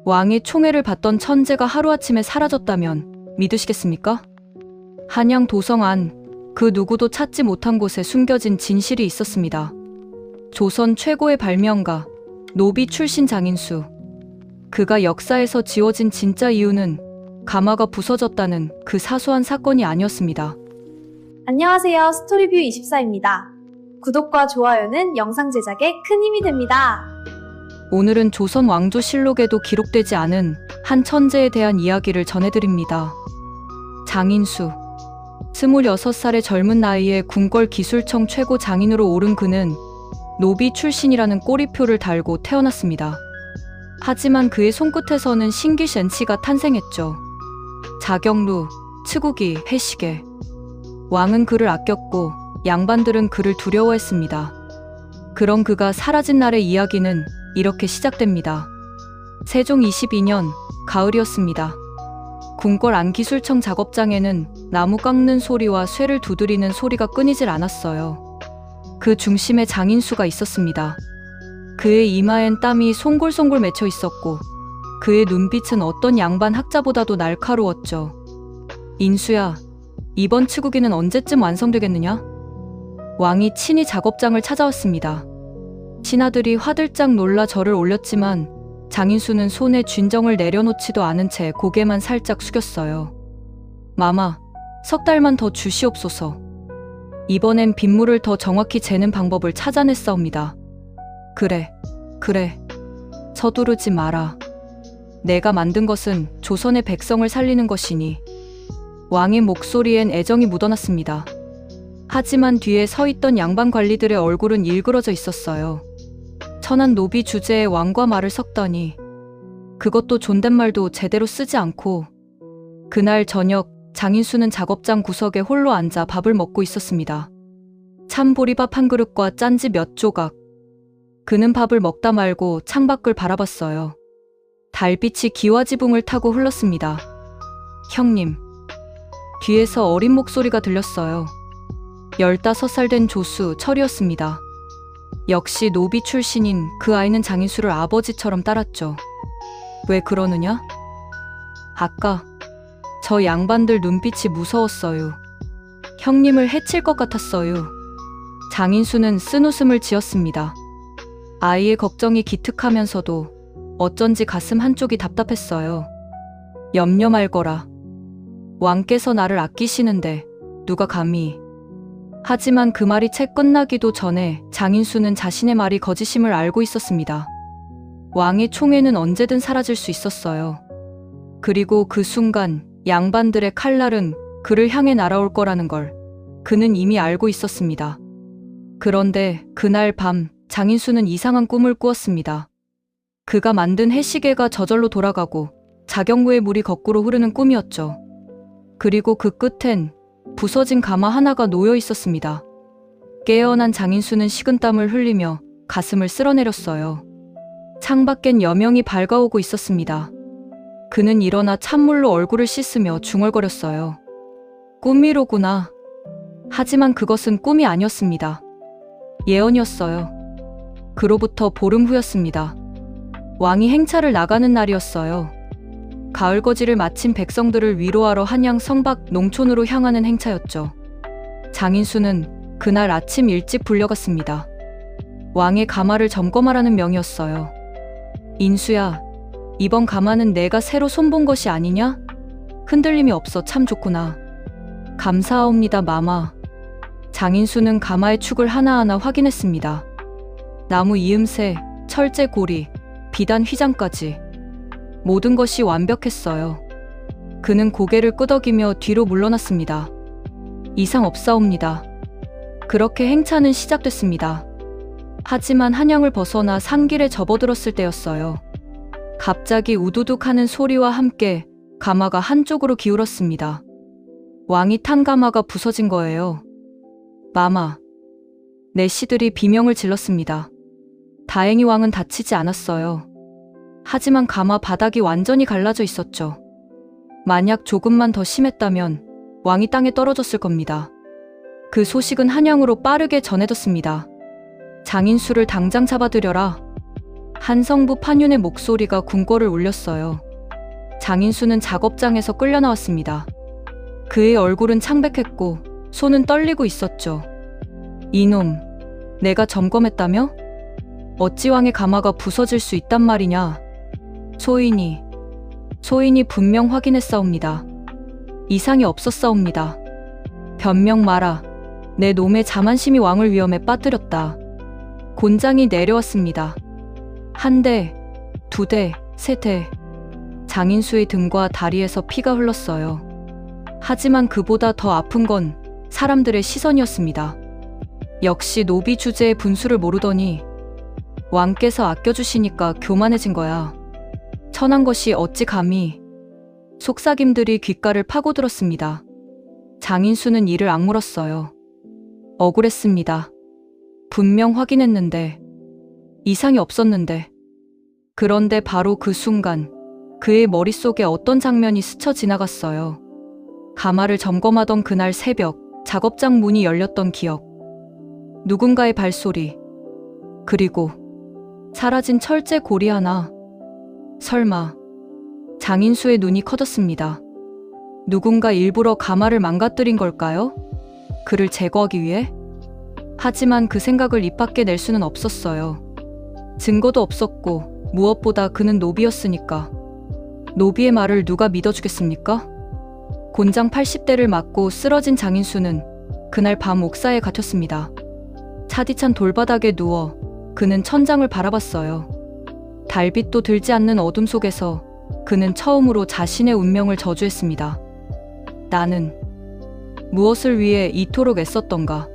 왕의 총애를 받던 천재가 하루아침에 사라졌다면 믿으시겠습니까? 한양 도성 안 그 누구도 찾지 못한 곳에 숨겨진 진실이 있었습니다. 조선 최고의 발명가, 노비 출신 장인수. 그가 역사에서 지워진 진짜 이유는 가마가 부서졌다는 그 사소한 사건이 아니었습니다. 안녕하세요. 스토리뷰24입니다. 구독과 좋아요는 영상 제작에 큰 힘이 됩니다. 오늘은 조선 왕조실록에도 기록되지 않은 한 천재에 대한 이야기를 전해드립니다. 장인수. 26살의 젊은 나이에 궁궐 기술청 최고 장인으로 오른 그는 노비 출신이라는 꼬리표를 달고 태어났습니다. 하지만 그의 손끝에서는 신기센치가 탄생했죠. 자경루, 측우기, 해시계. 왕은 그를 아꼈고 양반들은 그를 두려워했습니다. 그런 그가 사라진 날의 이야기는 이렇게 시작됩니다. 세종 22년 가을이었습니다. 궁궐 안기술청 작업장에는 나무 깎는 소리와 쇠를 두드리는 소리가 끊이질 않았어요. 그 중심에 장인수가 있었습니다. 그의 이마엔 땀이 송골송골 맺혀 있었고 그의 눈빛은 어떤 양반 학자보다도 날카로웠죠. 인수야, 이번 치구기는 언제쯤 완성되겠느냐? 왕이 친히 작업장을 찾아왔습니다. 신하들이 화들짝 놀라 절을 올렸지만 장인수는 손에 쥔정을 내려놓지도 않은 채 고개만 살짝 숙였어요. 마마, 석 달만 더 주시옵소서. 이번엔 빗물을 더 정확히 재는 방법을 찾아냈사옵니다. 그래. 서두르지 마라. 내가 만든 것은 조선의 백성을 살리는 것이니. 왕의 목소리엔 애정이 묻어났습니다. 하지만 뒤에 서 있던 양반 관리들의 얼굴은 일그러져 있었어요. 천한 노비 주제에 왕과 말을 섞다니. 그것도 존댓말도 제대로 쓰지 않고. 그날 저녁 장인수는 작업장 구석에 홀로 앉아 밥을 먹고 있었습니다. 참보리밥 한 그릇과 짠지 몇 조각. 그는 밥을 먹다 말고 창밖을 바라봤어요. 달빛이 기와지붕을 타고 흘렀습니다. 형님. 뒤에서 어린 목소리가 들렸어요. 15살 된 조수 철이었습니다. 역시 노비 출신인 그 아이는 장인수를 아버지처럼 따랐죠. 왜 그러느냐? 아까 저 양반들 눈빛이 무서웠어요. 형님을 해칠 것 같았어요. 장인수는 쓴웃음을 지었습니다. 아이의 걱정이 기특하면서도 어쩐지 가슴 한쪽이 답답했어요. 염려 말거라. 왕께서 나를 아끼시는데 누가 감히. 하지만 그 말이 채 끝나기도 전에 장인수는 자신의 말이 거짓임을 알고 있었습니다. 왕의 총애는 언제든 사라질 수 있었어요. 그리고 그 순간 양반들의 칼날은 그를 향해 날아올 거라는 걸 그는 이미 알고 있었습니다. 그런데 그날 밤 장인수는 이상한 꿈을 꾸었습니다. 그가 만든 해시계가 저절로 돌아가고 자경루의 물이 거꾸로 흐르는 꿈이었죠. 그리고 그 끝엔 부서진 가마 하나가 놓여 있었습니다. 깨어난 장인수는 식은땀을 흘리며 가슴을 쓸어내렸어요. 창밖엔 여명이 밝아오고 있었습니다. 그는 일어나 찬물로 얼굴을 씻으며 중얼거렸어요. 꿈이로구나. 하지만 그것은 꿈이 아니었습니다. 예언이었어요. 그로부터 보름 후였습니다. 왕이 행차를 나가는 날이었어요. 가을거지를 마친 백성들을 위로하러 한양 성밖 농촌으로 향하는 행차였죠. 장인수는 그날 아침 일찍 불려갔습니다. 왕의 가마를 점검하라는 명이었어요. 인수야, 이번 가마는 내가 새로 손본 것이 아니냐? 흔들림이 없어 참 좋구나. 감사하옵니다, 마마. 장인수는 가마의 축을 하나하나 확인했습니다. 나무 이음새, 철제 고리, 비단 휘장까지. 모든 것이 완벽했어요. 그는 고개를 끄덕이며 뒤로 물러났습니다. 이상 없사옵니다. 그렇게 행차는 시작됐습니다. 하지만 한양을 벗어나 산길에 접어들었을 때였어요. 갑자기 우두둑 하는 소리와 함께 가마가 한쪽으로 기울었습니다. 왕이 탄 가마가 부서진 거예요. 마마. 내시들이 비명을 질렀습니다. 다행히 왕은 다치지 않았어요. 하지만 가마 바닥이 완전히 갈라져 있었죠. 만약 조금만 더 심했다면 왕이 땅에 떨어졌을 겁니다. 그 소식은 한양으로 빠르게 전해졌습니다. 장인수를 당장 잡아들여라. 한성부 판윤의 목소리가 궁궐을 울렸어요. 장인수는 작업장에서 끌려 나왔습니다. 그의 얼굴은 창백했고 손은 떨리고 있었죠. 이놈, 내가 점검했다며? 어찌 왕의 가마가 부서질 수 있단 말이냐? 소인이 분명 확인했사옵니다. 이상이 없었사옵니다. 변명 마라. 내 놈의 자만심이 왕을 위험에 빠뜨렸다. 곤장이 내려왔습니다. 한 대, 두 대, 세 대. 장인수의 등과 다리에서 피가 흘렀어요. 하지만 그보다 더 아픈 건 사람들의 시선이었습니다. 역시 노비 주제의 분수를 모르더니 왕께서 아껴주시니까 교만해진 거야. 천한 것이 어찌 감히. 속삭임들이 귓가를 파고들었습니다. 장인수는 이를 악물었어요. 억울했습니다. 분명 확인했는데, 이상이 없었는데. 그런데 바로 그 순간 그의 머릿속에 어떤 장면이 스쳐 지나갔어요. 가마를 점검하던 그날 새벽, 작업장 문이 열렸던 기억. 누군가의 발소리. 그리고 사라진 철제 고리 하나. 설마. 장인수의 눈이 커졌습니다. 누군가 일부러 가마를 망가뜨린 걸까요? 그를 제거하기 위해? 하지만 그 생각을 입 밖에 낼 수는 없었어요. 증거도 없었고 무엇보다 그는 노비였으니까. 노비의 말을 누가 믿어주겠습니까? 곤장 80대를 맞고 쓰러진 장인수는 그날 밤 옥사에 갇혔습니다. 차디찬 돌바닥에 누워 그는 천장을 바라봤어요. 달빛도 들지 않는 어둠 속에서 그는 처음으로 자신의 운명을 저주했습니다. 나는 무엇을 위해 이토록 애썼던가.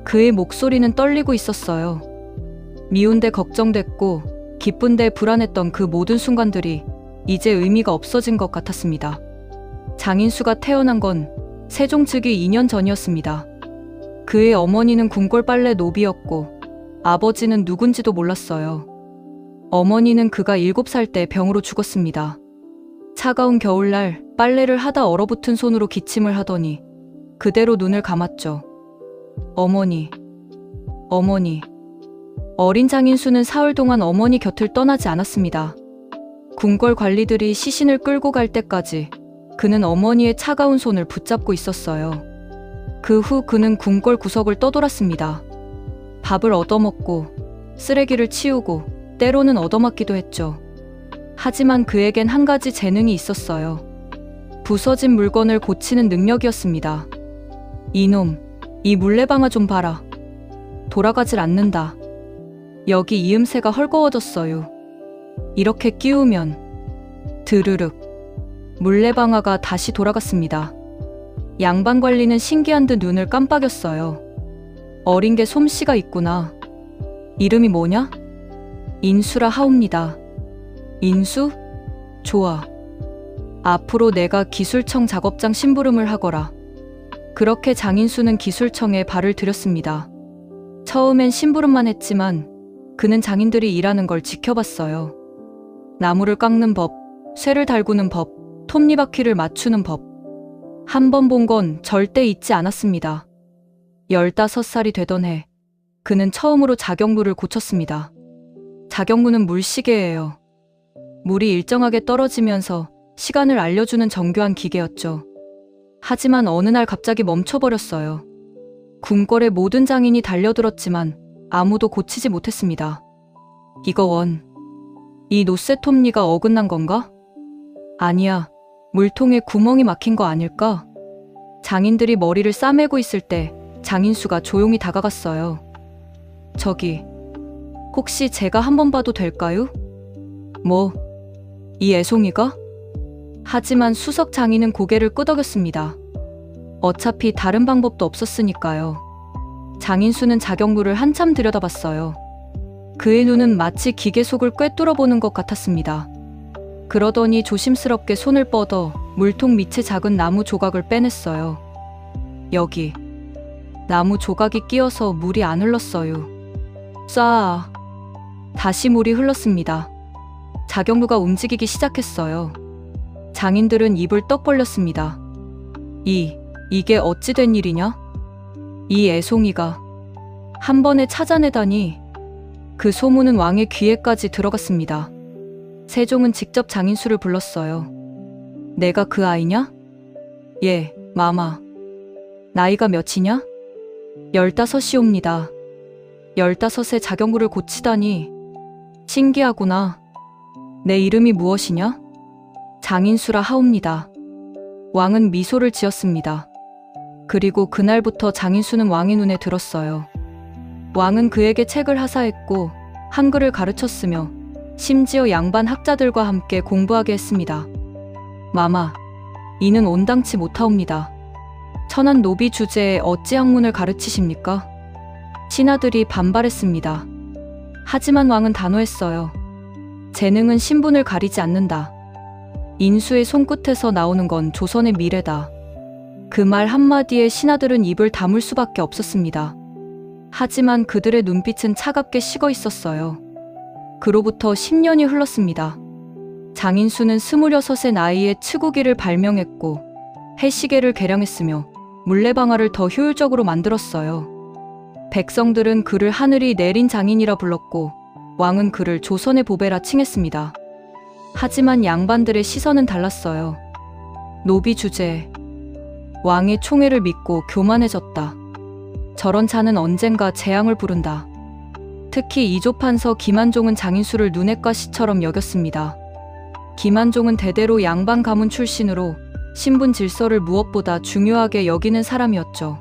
그의 목소리는 떨리고 있었어요. 미운데 걱정됐고 기쁜데 불안했던 그 모든 순간들이 이제 의미가 없어진 것 같았습니다. 장인수가 태어난 건 세종 즉위 2년 전이었습니다. 그의 어머니는 궁궐 빨래 노비였고 아버지는 누군지도 몰랐어요. 어머니는 그가 7살 때 병으로 죽었습니다. 차가운 겨울날 빨래를 하다 얼어붙은 손으로 기침을 하더니 그대로 눈을 감았죠. 어머니. 어린 장인수는 사흘 동안 어머니 곁을 떠나지 않았습니다. 궁궐 관리들이 시신을 끌고 갈 때까지 그는 어머니의 차가운 손을 붙잡고 있었어요. 그 후 그는 궁궐 구석을 떠돌았습니다. 밥을 얻어먹고 쓰레기를 치우고 때로는 얻어맞기도 했죠. 하지만 그에겐 한 가지 재능이 있었어요. 부서진 물건을 고치는 능력이었습니다. 이놈, 이 물레방아 좀 봐라. 돌아가질 않는다. 여기 이음새가 헐거워졌어요. 이렇게 끼우면 드르륵 물레방아가 다시 돌아갔습니다. 양반관리는 신기한 듯 눈을 깜빡였어요. 어린 게 솜씨가 있구나. 이름이 뭐냐? 인수라 하옵니다. 인수? 좋아. 앞으로 내가 기술청 작업장 심부름을 하거라. 그렇게 장인수는 기술청에 발을 들였습니다. 처음엔 심부름만 했지만 그는 장인들이 일하는 걸 지켜봤어요. 나무를 깎는 법, 쇠를 달구는 법, 톱니바퀴를 맞추는 법. 한 번 본 건 절대 잊지 않았습니다. 15살이 되던 해, 그는 처음으로 자경루를 고쳤습니다. 자경루는 물시계예요. 물이 일정하게 떨어지면서 시간을 알려주는 정교한 기계였죠. 하지만 어느 날 갑자기 멈춰버렸어요. 궁궐의 모든 장인이 달려들었지만 아무도 고치지 못했습니다. 이 노쇠 톱니가 어긋난 건가? 아니야, 물통에 구멍이 막힌 거 아닐까? 장인들이 머리를 싸매고 있을 때 장인수가 조용히 다가갔어요. 저기, 혹시 제가 한번 봐도 될까요? 뭐, 이 애송이가? 하지만 수석 장인은 고개를 끄덕였습니다. 어차피 다른 방법도 없었으니까요. 장인수는 자경루를 한참 들여다봤어요. 그의 눈은 마치 기계 속을 꿰뚫어보는 것 같았습니다. 그러더니 조심스럽게 손을 뻗어 물통 밑에 작은 나무 조각을 빼냈어요. 여기, 나무 조각이 끼어서 물이 안 흘렀어요. 쏴. 다시 물이 흘렀습니다. 자경루가 움직이기 시작했어요. 장인들은 입을 떡 벌렸습니다. 이게 어찌 된 일이냐? 이 애송이가 한 번에 찾아내다니. 그 소문은 왕의 귀에까지 들어갔습니다. 세종은 직접 장인수를 불렀어요. 내가 그 아이냐? 예, 마마. 나이가 몇이냐? 15이옵니다. 15에 자경구를 고치다니 신기하구나. 내 이름이 무엇이냐? 장인수라 하옵니다. 왕은 미소를 지었습니다. 그리고 그날부터 장인수는 왕의 눈에 들었어요. 왕은 그에게 책을 하사했고 한글을 가르쳤으며 심지어 양반 학자들과 함께 공부하게 했습니다. 마마, 이는 온당치 못하옵니다. 천한 노비 주제에 어찌 학문을 가르치십니까? 신하들이 반발했습니다. 하지만 왕은 단호했어요. 재능은 신분을 가리지 않는다. 인수의 손끝에서 나오는 건 조선의 미래다. 그 말 한마디에 신하들은 입을 다물 수밖에 없었습니다. 하지만 그들의 눈빛은 차갑게 식어 있었어요. 그로부터 10년이 흘렀습니다. 장인수는 26의 나이에 치구기를 발명했고 해시계를 개량했으며 물레방아를 더 효율적으로 만들었어요. 백성들은 그를 하늘이 내린 장인이라 불렀고 왕은 그를 조선의 보배라 칭했습니다. 하지만 양반들의 시선은 달랐어요. 노비 주제, 왕의 총애를 믿고 교만해졌다. 저런 자는 언젠가 재앙을 부른다. 특히 이조판서 김한종은 장인수를 눈엣 가시처럼 여겼습니다. 김한종은 대대로 양반 가문 출신으로 신분 질서를 무엇보다 중요하게 여기는 사람이었죠.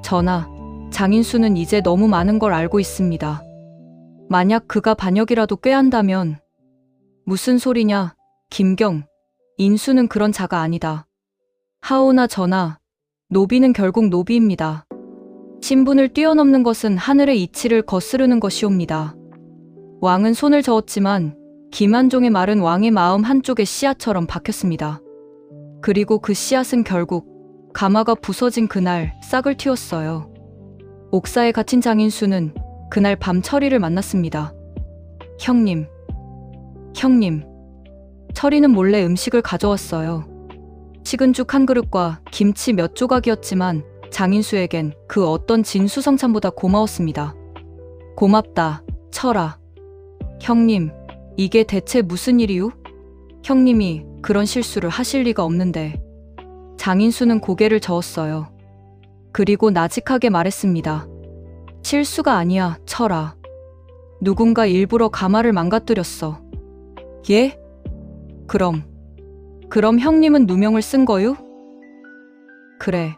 전하, 장인수는 이제 너무 많은 걸 알고 있습니다. 만약 그가 반역이라도 꾀한다면. 무슨 소리냐, 김경. 인수는 그런 자가 아니다. 하오나 전하, 노비는 결국 노비입니다. 신분을 뛰어넘는 것은 하늘의 이치를 거스르는 것이옵니다. 왕은 손을 저었지만 김한종의 말은 왕의 마음 한쪽에 씨앗처럼 박혔습니다. 그리고 그 씨앗은 결국 가마가 부서진 그날 싹을 틔웠어요. 옥사에 갇힌 장인수는 그날 밤 철이를 만났습니다. 형님. 철이는 몰래 음식을 가져왔어요. 식은 죽 한 그릇과 김치 몇 조각이었지만 장인수에겐 그 어떤 진수성찬보다 고마웠습니다. 고맙다, 철아. 형님, 이게 대체 무슨 일이유? 형님이 그런 실수를 하실 리가 없는데. 장인수는 고개를 저었어요. 그리고 나직하게 말했습니다. 실수가 아니야, 철아. 누군가 일부러 가마를 망가뜨렸어. 예? 그럼 형님은 누명을 쓴 거유? 그래.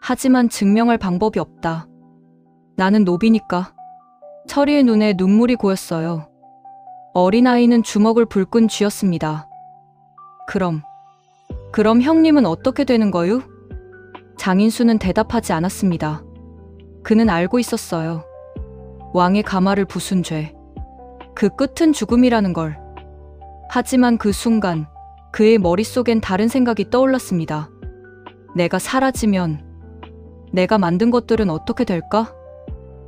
하지만 증명할 방법이 없다. 나는 노비니까. 철이의 눈에 눈물이 고였어요. 어린아이는 주먹을 불끈 쥐었습니다. 그럼 형님은 어떻게 되는 거유? 장인수는 대답하지 않았습니다. 그는 알고 있었어요. 왕의 가마를 부순 죄. 그 끝은 죽음이라는 걸. 하지만 그 순간 그의 머릿속엔 다른 생각이 떠올랐습니다. 내가 사라지면 내가 만든 것들은 어떻게 될까?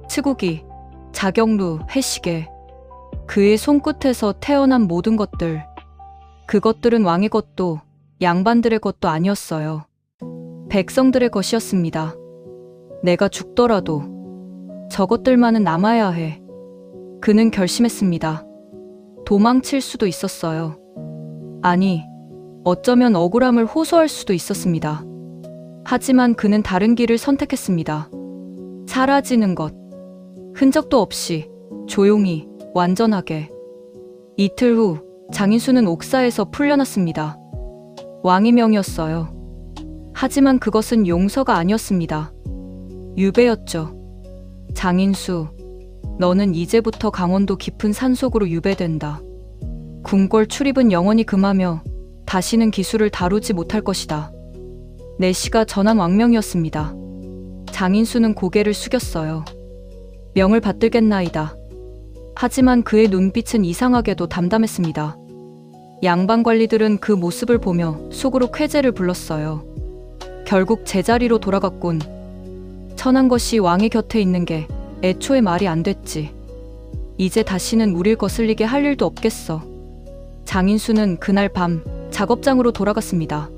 치구기, 자경루, 해시계. 그의 손끝에서 태어난 모든 것들. 그것들은 왕의 것도 양반들의 것도 아니었어요. 백성들의 것이었습니다. 내가 죽더라도 저것들만은 남아야 해. 그는 결심했습니다. 도망칠 수도 있었어요. 아니, 어쩌면 억울함을 호소할 수도 있었습니다. 하지만 그는 다른 길을 선택했습니다. 사라지는 것. 흔적도 없이, 조용히, 완전하게. 이틀 후 장인수는 옥사에서 풀려났습니다. 왕의 명이었어요. 하지만 그것은 용서가 아니었습니다. 유배였죠. 장인수, 너는 이제부터 강원도 깊은 산속으로 유배된다. 궁궐 출입은 영원히 금하며 다시는 기술을 다루지 못할 것이다. 내시가 전한 왕명이었습니다. 장인수는 고개를 숙였어요. 명을 받들겠나이다. 하지만 그의 눈빛은 이상하게도 담담했습니다. 양반 관리들은 그 모습을 보며 속으로 쾌재를 불렀어요. 결국 제자리로 돌아갔군. 천한 것이 왕의 곁에 있는 게 애초에 말이 안 됐지. 이제 다시는 우릴 거슬리게 할 일도 없겠어. 장인수는 그날 밤 작업장으로 돌아갔습니다.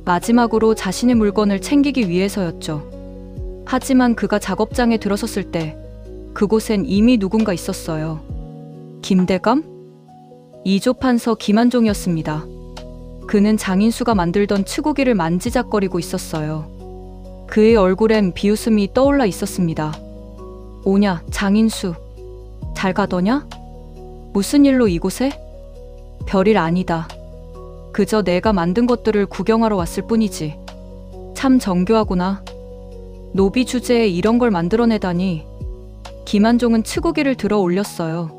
마지막으로 자신의 물건을 챙기기 위해서였죠. 하지만 그가 작업장에 들어섰을 때 그곳엔 이미 누군가 있었어요. 김대감? 이조판서 김한종이었습니다. 그는 장인수가 만들던 치구기를 만지작거리고 있었어요. 그의 얼굴엔 비웃음이 떠올라 있었습니다. 오냐, 장인수. 잘 가더냐? 무슨 일로 이곳에? 별일 아니다. 그저 내가 만든 것들을 구경하러 왔을 뿐이지. 참 정교하구나. 노비 주제에 이런 걸 만들어내다니. 김한종은 치구기를 들어 올렸어요.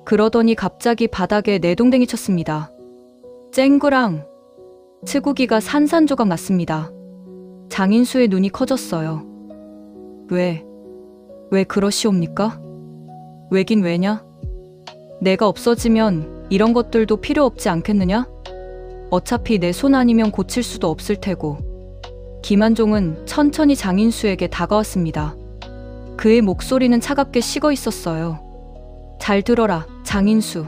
그러더니 갑자기 바닥에 내동댕이 쳤습니다. 쨍그랑. 치구기가 산산조각 났습니다. 장인수의 눈이 커졌어요. 왜 그러시옵니까? 왜긴 왜냐? 내가 없어지면 이런 것들도 필요 없지 않겠느냐? 어차피 내 손 아니면 고칠 수도 없을 테고. 김한종은 천천히 장인수에게 다가왔습니다. 그의 목소리는 차갑게 식어 있었어요. 잘 들어라, 장인수.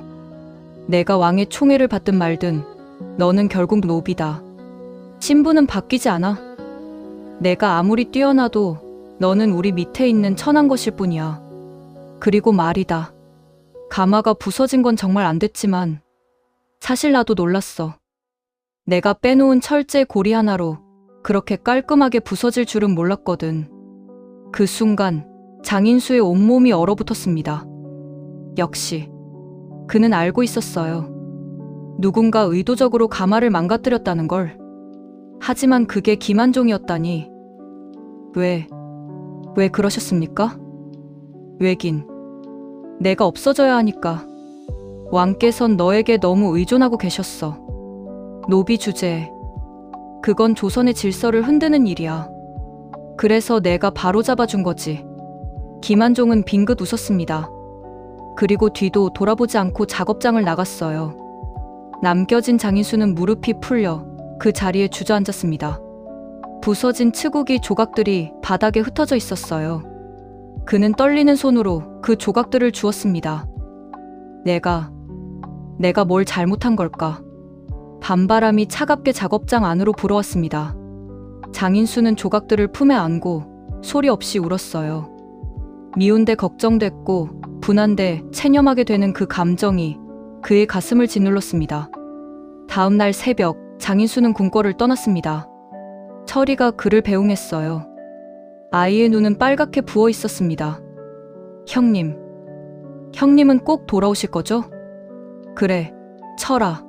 내가 왕의 총애를 받든 말든 너는 결국 노비다. 신분은 바뀌지 않아. 내가 아무리 뛰어나도 너는 우리 밑에 있는 천한 것일 뿐이야. 그리고 말이다. 가마가 부서진 건 정말 안 됐지만 사실 나도 놀랐어. 내가 빼놓은 철제 고리 하나로 그렇게 깔끔하게 부서질 줄은 몰랐거든. 그 순간 장인수의 온몸이 얼어붙었습니다. 역시 그는 알고 있었어요. 누군가 의도적으로 가마를 망가뜨렸다는 걸. 하지만 그게 김한종이었다니. 왜 그러셨습니까? 왜긴 내가 없어져야 하니까. 왕께선 너에게 너무 의존하고 계셨어. 노비 주제에. 그건 조선의 질서를 흔드는 일이야. 그래서 내가 바로잡아준 거지. 김한종은 빙긋 웃었습니다. 그리고 뒤도 돌아보지 않고 작업장을 나갔어요. 남겨진 장인수는 무릎이 풀려 그 자리에 주저앉았습니다. 부서진 치구기 조각들이 바닥에 흩어져 있었어요. 그는 떨리는 손으로 그 조각들을 주었습니다. 내가 뭘 잘못한 걸까? 밤바람이 차갑게 작업장 안으로 불어왔습니다. 장인수는 조각들을 품에 안고 소리 없이 울었어요. 미운데 걱정됐고 분한데 체념하게 되는 그 감정이 그의 가슴을 짓눌렀습니다. 다음 날 새벽 장인수는 궁궐을 떠났습니다. 철이가 그를 배웅했어요. 아이의 눈은 빨갛게 부어 있었습니다. 형님은 꼭 돌아오실 거죠? 그래, 철아.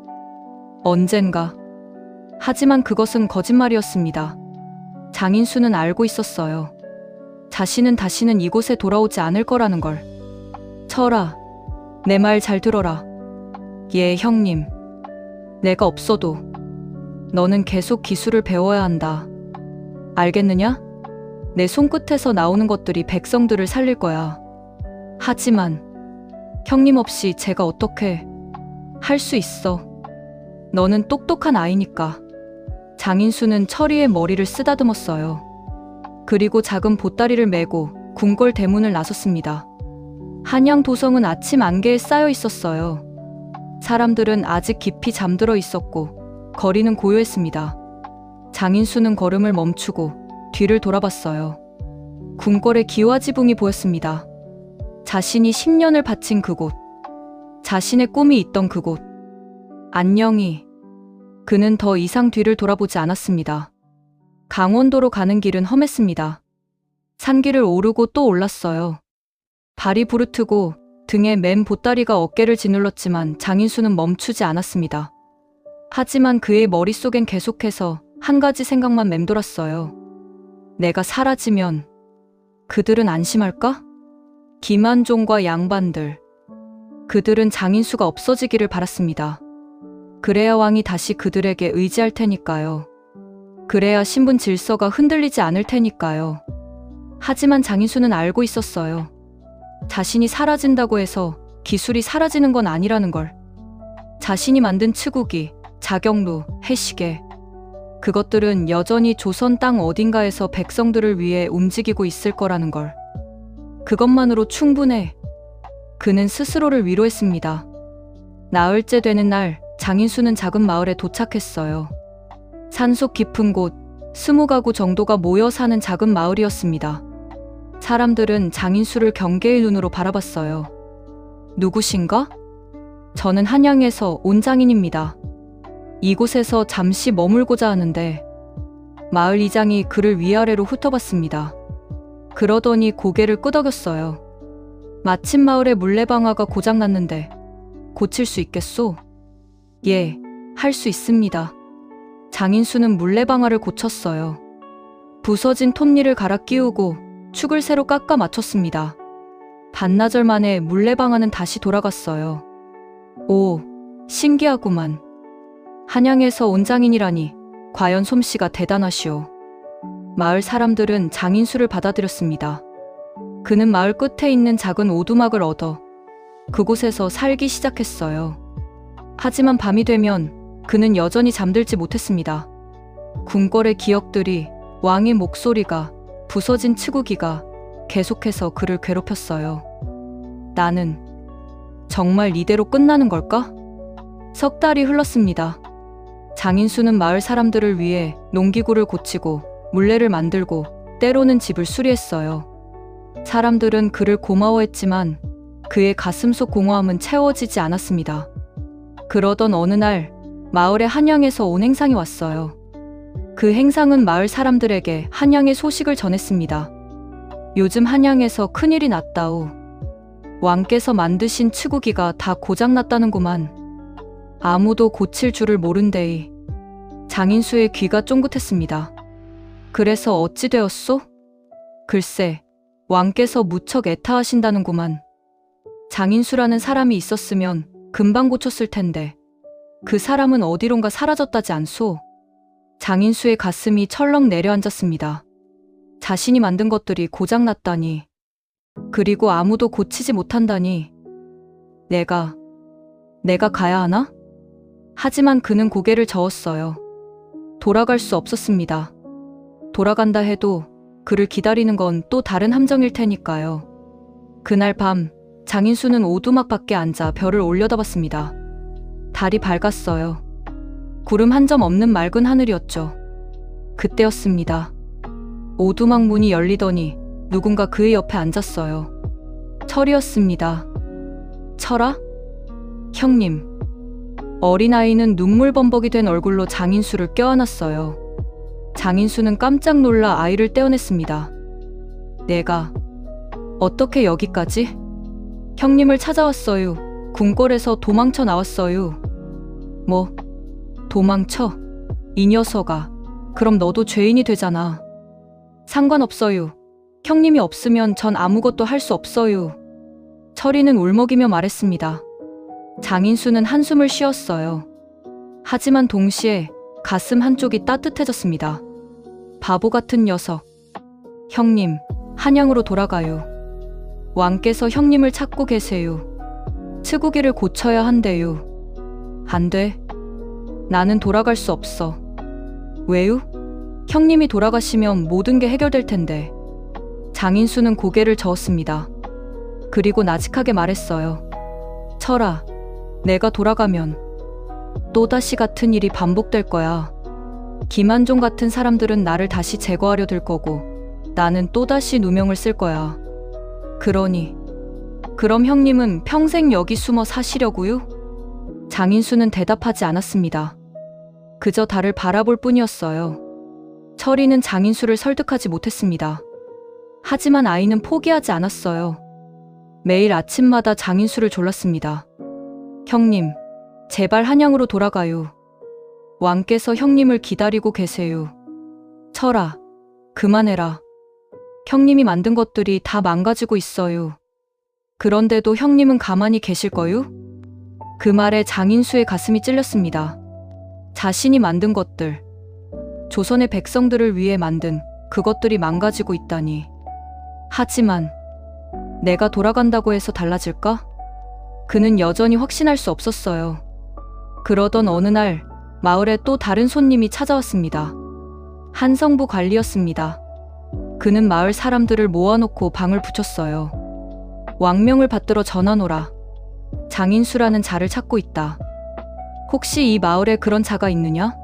언젠가. 하지만 그것은 거짓말이었습니다. 장인수는 알고 있었어요. 자신은 다시는 이곳에 돌아오지 않을 거라는 걸. 철아, 내 말 잘 들어라. 예, 형님. 내가 없어도 너는 계속 기술을 배워야 한다. 알겠느냐? 내 손끝에서 나오는 것들이 백성들을 살릴 거야. 하지만 형님 없이 제가 어떻게 할 수 있어. 너는 똑똑한 아이니까. 장인수는 철이의 머리를 쓰다듬었어요. 그리고 작은 보따리를 메고 궁궐 대문을 나섰습니다. 한양 도성은 아침 안개에 쌓여 있었어요. 사람들은 아직 깊이 잠들어 있었고 거리는 고요했습니다. 장인수는 걸음을 멈추고 뒤를 돌아봤어요. 궁궐의 기와 지붕이 보였습니다. 자신이 10년을 바친 그곳, 자신의 꿈이 있던 그곳. 안녕히. 그는 더 이상 뒤를 돌아보지 않았습니다. 강원도로 가는 길은 험했습니다. 산길을 오르고 또 올랐어요. 발이 부르트고 등에 맨 보따리가 어깨를 짓눌렀지만 장인수는 멈추지 않았습니다. 하지만 그의 머릿속엔 계속해서 한 가지 생각만 맴돌았어요. 내가 사라지면 그들은 안심할까? 김한종과 양반들. 그들은 장인수가 없어지기를 바랐습니다. 그래야 왕이 다시 그들에게 의지할 테니까요. 그래야 신분 질서가 흔들리지 않을 테니까요. 하지만 장인수는 알고 있었어요. 자신이 사라진다고 해서 기술이 사라지는 건 아니라는 걸. 자신이 만든 치구기, 자경루, 해시계. 그것들은 여전히 조선 땅 어딘가에서 백성들을 위해 움직이고 있을 거라는 걸. 그것만으로 충분해. 그는 스스로를 위로했습니다. 나흘째 되는 날 장인수는 작은 마을에 도착했어요. 산속 깊은 곳, 20가구 정도가 모여 사는 작은 마을이었습니다. 사람들은 장인수를 경계의 눈으로 바라봤어요. 누구신가? 저는 한양에서 온 장인입니다. 이곳에서 잠시 머물고자 하는데 마을 이장이 그를 위아래로 훑어봤습니다. 그러더니 고개를 끄덕였어요. 마침 마을에 물레방아가 고장났는데 고칠 수 있겠소? 예, 할 수 있습니다. 장인수는 물레방아를 고쳤어요. 부서진 톱니를 갈아 끼우고 축을 새로 깎아 맞췄습니다. 반나절 만에 물레방아는 다시 돌아갔어요. 오, 신기하구만. 한양에서 온 장인이라니 과연 솜씨가 대단하시오. 마을 사람들은 장인수를 받아들였습니다. 그는 마을 끝에 있는 작은 오두막을 얻어 그곳에서 살기 시작했어요. 하지만 밤이 되면 그는 여전히 잠들지 못했습니다. 궁궐의 기억들이, 왕의 목소리가, 부서진 치구기가 계속해서 그를 괴롭혔어요. 나는 정말 이대로 끝나는 걸까? 석 달이 흘렀습니다. 장인수는 마을 사람들을 위해 농기구를 고치고 물레를 만들고 때로는 집을 수리했어요. 사람들은 그를 고마워했지만 그의 가슴속 공허함은 채워지지 않았습니다. 그러던 어느 날 마을에 한양에서 온 행상이 왔어요. 그 행상은 마을 사람들에게 한양의 소식을 전했습니다. 요즘 한양에서 큰일이 났다오. 왕께서 만드신 치구기가 다 고장났다는구만. 아무도 고칠 줄을 모른대이. 장인수의 귀가 쫑긋했습니다. 그래서 어찌 되었소? 글쎄, 왕께서 무척 애타하신다는구만. 장인수라는 사람이 있었으면 금방 고쳤을 텐데 그 사람은 어디론가 사라졌다지 않소? 장인수의 가슴이 철렁 내려앉았습니다. 자신이 만든 것들이 고장났다니, 그리고 아무도 고치지 못한다니. 내가 가야 하나? 하지만 그는 고개를 저었어요. 돌아갈 수 없었습니다. 돌아간다 해도 그를 기다리는 건 또 다른 함정일 테니까요. 그날 밤 장인수는 오두막 밖에 앉아 별을 올려다봤습니다. 달이 밝았어요. 구름 한 점 없는 맑은 하늘이었죠. 그때였습니다. 오두막 문이 열리더니 누군가 그의 옆에 앉았어요. 철이었습니다. 철아? 형님. 어린아이는 눈물범벅이 된 얼굴로 장인수를 껴안았어요. 장인수는 깜짝 놀라 아이를 떼어냈습니다. 내가 어떻게 여기까지? 형님을 찾아왔어요. 궁궐에서 도망쳐 나왔어요. 뭐? 도망쳐? 이 녀석아. 그럼 너도 죄인이 되잖아. 상관없어요. 형님이 없으면 전 아무것도 할 수 없어요. 철이는 울먹이며 말했습니다. 장인수는 한숨을 쉬었어요. 하지만 동시에 가슴 한쪽이 따뜻해졌습니다. 바보 같은 녀석. 형님, 한양으로 돌아가요. 왕께서 형님을 찾고 계세요. 치구기를 고쳐야 한대요. 안 돼. 나는 돌아갈 수 없어. 왜요? 형님이 돌아가시면 모든 게 해결될 텐데. 장인수는 고개를 저었습니다. 그리고 나직하게 말했어요. 철아, 내가 돌아가면 또다시 같은 일이 반복될 거야. 김한종 같은 사람들은 나를 다시 제거하려 들 거고 나는 또다시 누명을 쓸 거야. 그럼 형님은 평생 여기 숨어 사시려고요? 장인수는 대답하지 않았습니다. 그저 달을 바라볼 뿐이었어요. 철이는 장인수를 설득하지 못했습니다. 하지만 아이는 포기하지 않았어요. 매일 아침마다 장인수를 졸랐습니다. 형님, 제발 한양으로 돌아가요. 왕께서 형님을 기다리고 계세요. 철아, 그만해라. 형님이 만든 것들이 다 망가지고 있어요. 그런데도 형님은 가만히 계실 거요? 그 말에 장인수의 가슴이 찔렸습니다. 자신이 만든 것들, 조선의 백성들을 위해 만든 그것들이 망가지고 있다니. 하지만 내가 돌아간다고 해서 달라질까? 그는 여전히 확신할 수 없었어요. 그러던 어느 날 마을에 또 다른 손님이 찾아왔습니다. 한성부 관리였습니다. 그는 마을 사람들을 모아놓고 방을 붙였어요. 왕명을 받들어 전하노라. 장인수라는 자를 찾고 있다. 혹시 이 마을에 그런 자가 있느냐?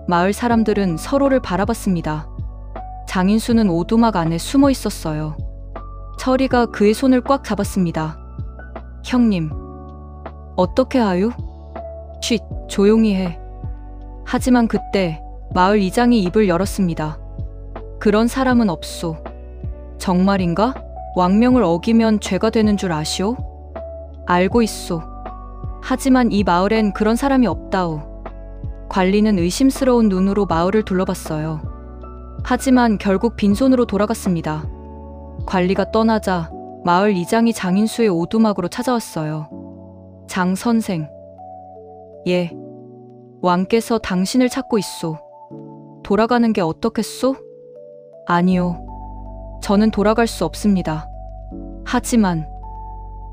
마을 사람들은 서로를 바라봤습니다. 장인수는 오두막 안에 숨어 있었어요. 철이가 그의 손을 꽉 잡았습니다. 형님, 어떻게 하유? 쉿, 조용히 해. 하지만 그때 마을 이장이 입을 열었습니다. 그런 사람은 없소. 정말인가? 왕명을 어기면 죄가 되는 줄 아시오? 알고 있소. 하지만 이 마을엔 그런 사람이 없다오. 관리는 의심스러운 눈으로 마을을 둘러봤어요. 하지만 결국 빈손으로 돌아갔습니다. 관리가 떠나자 마을 이장이 장인수의 오두막으로 찾아왔어요. 장 선생. 예. 왕께서 당신을 찾고 있소. 돌아가는 게 어떻겠소? 아니요. 저는 돌아갈 수 없습니다. 하지만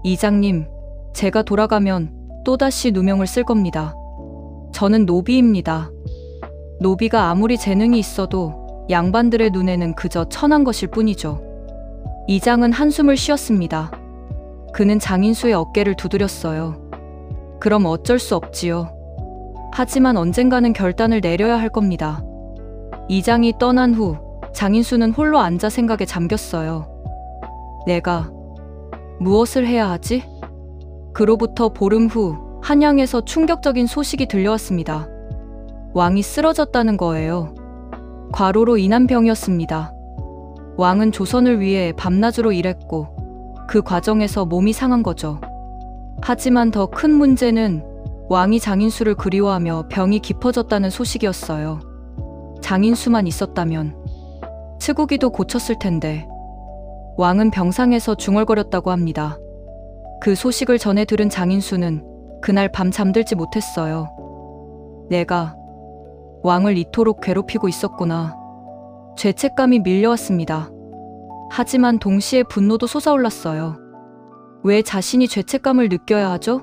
이장님, 제가 돌아가면 또다시 누명을 쓸 겁니다. 저는 노비입니다. 노비가 아무리 재능이 있어도 양반들의 눈에는 그저 천한 것일 뿐이죠. 이장은 한숨을 쉬었습니다. 그는 장인수의 어깨를 두드렸어요. 그럼 어쩔 수 없지요. 하지만 언젠가는 결단을 내려야 할 겁니다. 이장이 떠난 후 장인수는 홀로 앉아 생각에 잠겼어요. 내가 무엇을 해야 하지? 그로부터 보름 후 한양에서 충격적인 소식이 들려왔습니다. 왕이 쓰러졌다는 거예요. 과로로 인한 병이었습니다. 왕은 조선을 위해 밤낮으로 일했고 그 과정에서 몸이 상한 거죠. 하지만 더 큰 문제는 왕이 장인수를 그리워하며 병이 깊어졌다는 소식이었어요. 장인수만 있었다면 치국이도 고쳤을 텐데 왕은 병상에서 중얼거렸다고 합니다. 그 소식을 전해 들은 장인수는 그날 밤 잠들지 못했어요. 내가 왕을 이토록 괴롭히고 있었구나. 죄책감이 밀려왔습니다. 하지만 동시에 분노도 솟아올랐어요. 왜 자신이 죄책감을 느껴야 하죠?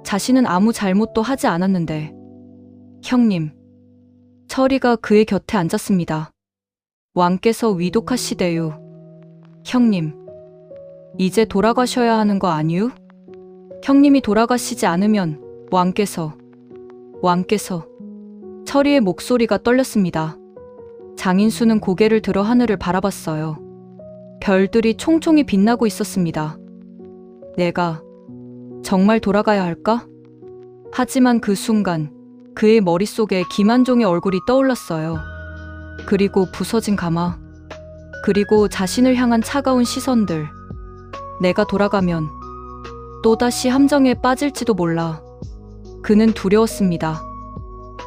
자신은 아무 잘못도 하지 않았는데. 형님. 철이가 그의 곁에 앉았습니다. 왕께서 위독하시대요. 형님. 이제 돌아가셔야 하는 거 아니유? 형님이 돌아가시지 않으면 왕께서. 철이의 목소리가 떨렸습니다. 장인수는 고개를 들어 하늘을 바라봤어요. 별들이 총총히 빛나고 있었습니다. 내가 정말 돌아가야 할까? 하지만 그 순간 그의 머릿속에 김한종의 얼굴이 떠올랐어요. 그리고 부서진 가마. 그리고 자신을 향한 차가운 시선들. 내가 돌아가면 또다시 함정에 빠질지도 몰라. 그는 두려웠습니다.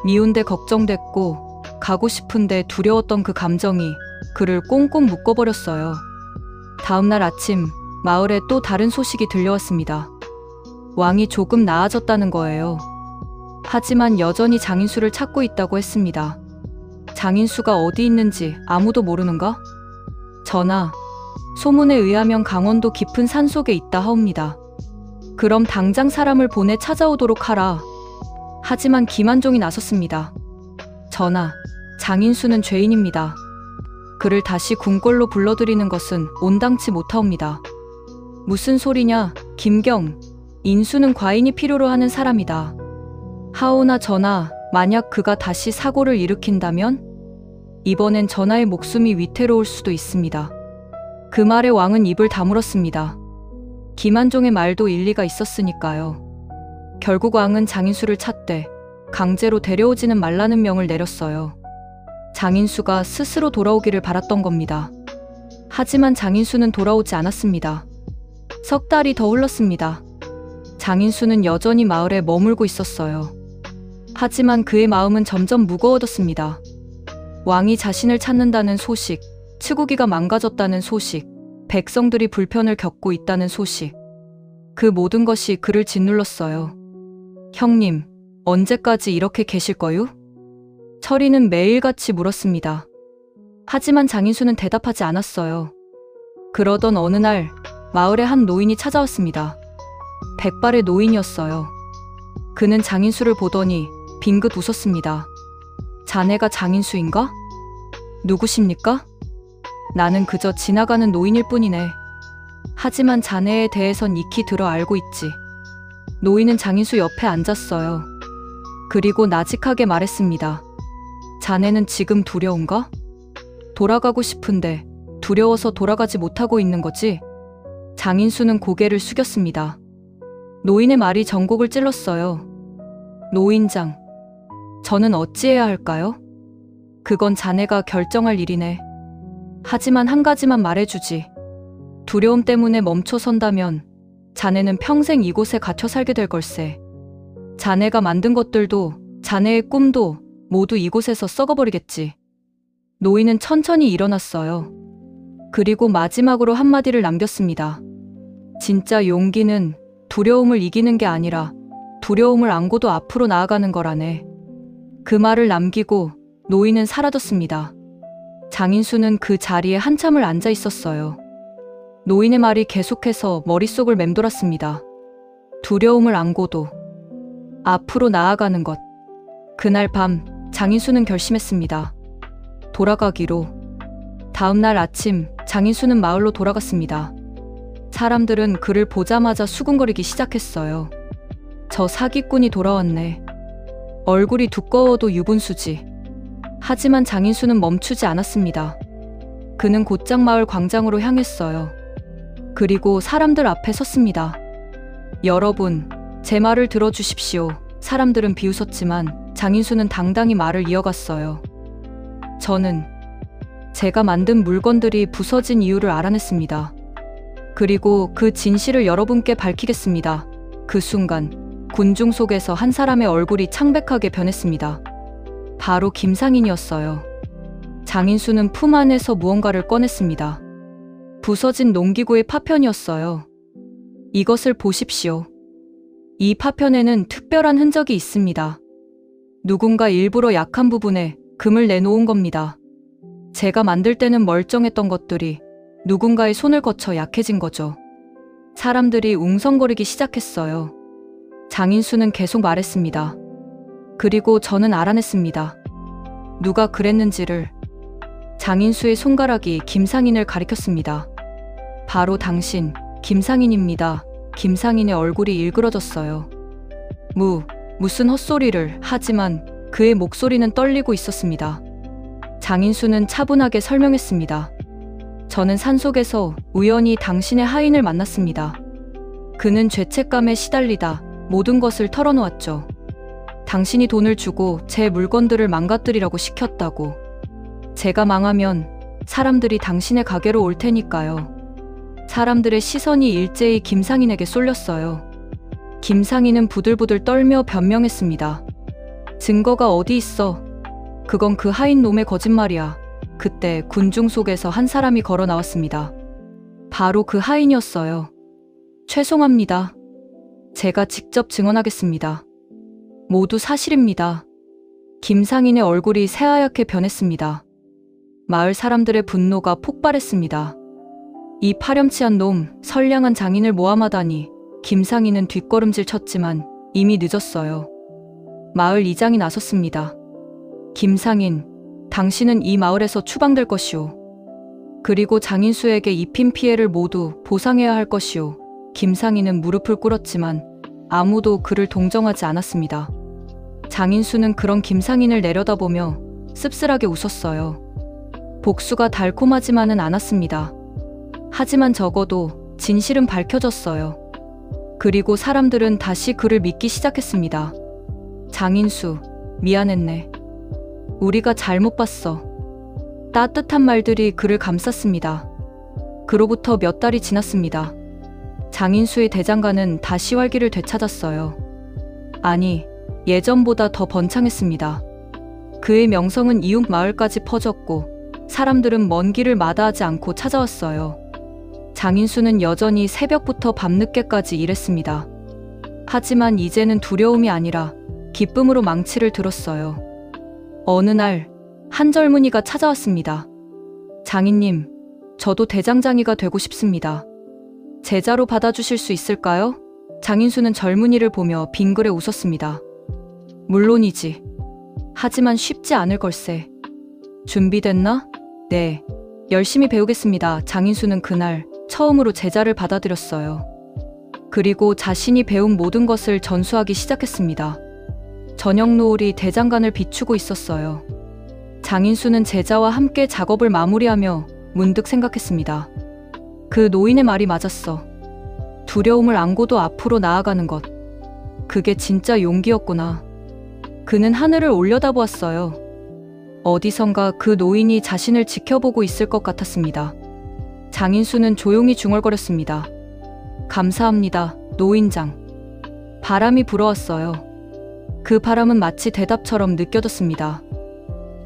미운데 걱정됐고 가고 싶은데 두려웠던 그 감정이 그를 꽁꽁 묶어버렸어요. 다음날 아침 마을에 또 다른 소식이 들려왔습니다. 왕이 조금 나아졌다는 거예요. 하지만 여전히 장인수를 찾고 있다고 했습니다. 장인수가 어디 있는지 아무도 모르는가? 전하, 소문에 의하면 강원도 깊은 산속에 있다 하옵니다. 그럼 당장 사람을 보내 찾아오도록 하라. 하지만 김한종이 나섰습니다. 전하, 장인수는 죄인입니다. 그를 다시 궁궐로 불러들이는 것은 온당치 못하옵니다. 무슨 소리냐, 김경. 인수는 과인이 필요로 하는 사람이다. 하오나 전하, 만약 그가 다시 사고를 일으킨다면? 이번엔 전하의 목숨이 위태로울 수도 있습니다. 그 말에 왕은 입을 다물었습니다. 김한종의 말도 일리가 있었으니까요. 결국 왕은 장인수를 찾되 강제로 데려오지는 말라는 명을 내렸어요. 장인수가 스스로 돌아오기를 바랐던 겁니다. 하지만 장인수는 돌아오지 않았습니다. 석 달이 더 흘렀습니다. 장인수는 여전히 마을에 머물고 있었어요. 하지만 그의 마음은 점점 무거워졌습니다. 왕이 자신을 찾는다는 소식, 치국이가 망가졌다는 소식, 백성들이 불편을 겪고 있다는 소식. 그 모든 것이 그를 짓눌렀어요. 형님, 언제까지 이렇게 계실 거요? 철이는 매일같이 물었습니다. 하지만 장인수는 대답하지 않았어요. 그러던 어느 날 마을에 한 노인이 찾아왔습니다. 백발의 노인이었어요. 그는 장인수를 보더니 빙긋 웃었습니다. 자네가 장인수인가? 누구십니까? 나는 그저 지나가는 노인일 뿐이네. 하지만 자네에 대해선 익히 들어 알고 있지. 노인은 장인수 옆에 앉았어요. 그리고 나직하게 말했습니다. 자네는 지금 두려운가? 돌아가고 싶은데 두려워서 돌아가지 못하고 있는 거지? 장인수는 고개를 숙였습니다. 노인의 말이 전곡을 찔렀어요. 노인장, 저는 어찌해야 할까요? 그건 자네가 결정할 일이네. 하지만 한 가지만 말해주지. 두려움 때문에 멈춰선다면 자네는 평생 이곳에 갇혀 살게 될 걸세. 자네가 만든 것들도 자네의 꿈도 모두 이곳에서 썩어버리겠지. 노인은 천천히 일어났어요. 그리고 마지막으로 한마디를 남겼습니다. 진짜 용기는 두려움을 이기는 게 아니라 두려움을 안고도 앞으로 나아가는 거라네. 그 말을 남기고 노인은 사라졌습니다. 장인수는 그 자리에 한참을 앉아 있었어요. 노인의 말이 계속해서 머릿속을 맴돌았습니다. 두려움을 안고도 앞으로 나아가는 것. 그날 밤 장인수는 결심했습니다. 돌아가기로. 다음 날 아침 장인수는 마을로 돌아갔습니다. 사람들은 그를 보자마자 수군거리기 시작했어요. 저 사기꾼이 돌아왔네. 얼굴이 두꺼워도 유분수지. 하지만 장인수는 멈추지 않았습니다. 그는 곧장 마을 광장으로 향했어요. 그리고 사람들 앞에 섰습니다. 여러분, 제 말을 들어주십시오. 사람들은 비웃었지만 장인수는 당당히 말을 이어갔어요. 저는 제가 만든 물건들이 부서진 이유를 알아냈습니다. 그리고 그 진실을 여러분께 밝히겠습니다. 그 순간 군중 속에서 한 사람의 얼굴이 창백하게 변했습니다. 바로 김상인이었어요. 장인수는 품 안에서 무언가를 꺼냈습니다. 부서진 농기구의 파편이었어요. 이것을 보십시오. 이 파편에는 특별한 흔적이 있습니다. 누군가 일부러 약한 부분에 금을 내놓은 겁니다. 제가 만들 때는 멀쩡했던 것들이 누군가의 손을 거쳐 약해진 거죠. 사람들이 웅성거리기 시작했어요. 장인수는 계속 말했습니다. 그리고 저는 알아냈습니다. 누가 그랬는지를. 장인수의 손가락이 김상인을 가리켰습니다. 바로 당신, 김상인입니다. 김상인의 얼굴이 일그러졌어요. 무슨 헛소리를. 하지만 그의 목소리는 떨리고 있었습니다. 장인수는 차분하게 설명했습니다. 저는 산속에서 우연히 당신의 하인을 만났습니다. 그는 죄책감에 시달리다 모든 것을 털어놓았죠. 당신이 돈을 주고 제 물건들을 망가뜨리라고 시켰다고. 제가 망하면 사람들이 당신의 가게로 올 테니까요. 사람들의 시선이 일제히 김상인에게 쏠렸어요. 김상인은 부들부들 떨며 변명했습니다. 증거가 어디 있어? 그건 그 하인 놈의 거짓말이야. 그때 군중 속에서 한 사람이 걸어 나왔습니다. 바로 그 하인이었어요. 죄송합니다. 제가 직접 증언하겠습니다. 모두 사실입니다. 김상인의 얼굴이 새하얗게 변했습니다. 마을 사람들의 분노가 폭발했습니다. 이 파렴치한 놈, 선량한 장인을 모함하다니. 김상인은 뒷걸음질 쳤지만 이미 늦었어요. 마을 이장이 나섰습니다. 김상인, 당신은 이 마을에서 추방될 것이오. 그리고 장인수에게 입힌 피해를 모두 보상해야 할 것이오. 김상인은 무릎을 꿇었지만 아무도 그를 동정하지 않았습니다. 장인수는 그런 김상인을 내려다보며 씁쓸하게 웃었어요. 복수가 달콤하지만은 않았습니다. 하지만 적어도 진실은 밝혀졌어요. 그리고 사람들은 다시 그를 믿기 시작했습니다. 장인수, 미안했네. 우리가 잘못 봤어. 따뜻한 말들이 그를 감쌌습니다. 그로부터 몇 달이 지났습니다. 장인수의 대장간은 다시 활기를 되찾았어요. 아니, 예전보다 더 번창했습니다. 그의 명성은 이웃 마을까지 퍼졌고 사람들은 먼 길을 마다하지 않고 찾아왔어요. 장인수는 여전히 새벽부터 밤늦게까지 일했습니다. 하지만 이제는 두려움이 아니라 기쁨으로 망치를 들었어요. 어느 날 한 젊은이가 찾아왔습니다. 장인님, 저도 대장장이가 되고 싶습니다. 제자로 받아주실 수 있을까요? 장인수는 젊은이를 보며 빙그레 웃었습니다. 물론이지. 하지만 쉽지 않을 걸세. 준비됐나? 네. 열심히 배우겠습니다. 장인수는 그날 처음으로 제자를 받아들였어요. 그리고 자신이 배운 모든 것을 전수하기 시작했습니다. 저녁 노을이 대장간을 비추고 있었어요. 장인수는 제자와 함께 작업을 마무리하며 문득 생각했습니다. 그 노인의 말이 맞았어. 두려움을 안고도 앞으로 나아가는 것. 그게 진짜 용기였구나. 그는 하늘을 올려다보았어요. 어디선가 그 노인이 자신을 지켜보고 있을 것 같았습니다. 장인수는 조용히 중얼거렸습니다. 감사합니다, 노인장. 바람이 불어왔어요. 그 바람은 마치 대답처럼 느껴졌습니다.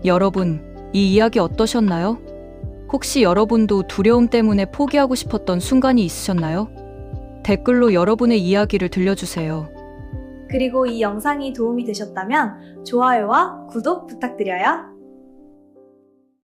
여러분, 이 이야기 어떠셨나요? 혹시 여러분도 두려움 때문에 포기하고 싶었던 순간이 있으셨나요? 댓글로 여러분의 이야기를 들려주세요. 그리고 이 영상이 도움이 되셨다면 좋아요와 구독 부탁드려요.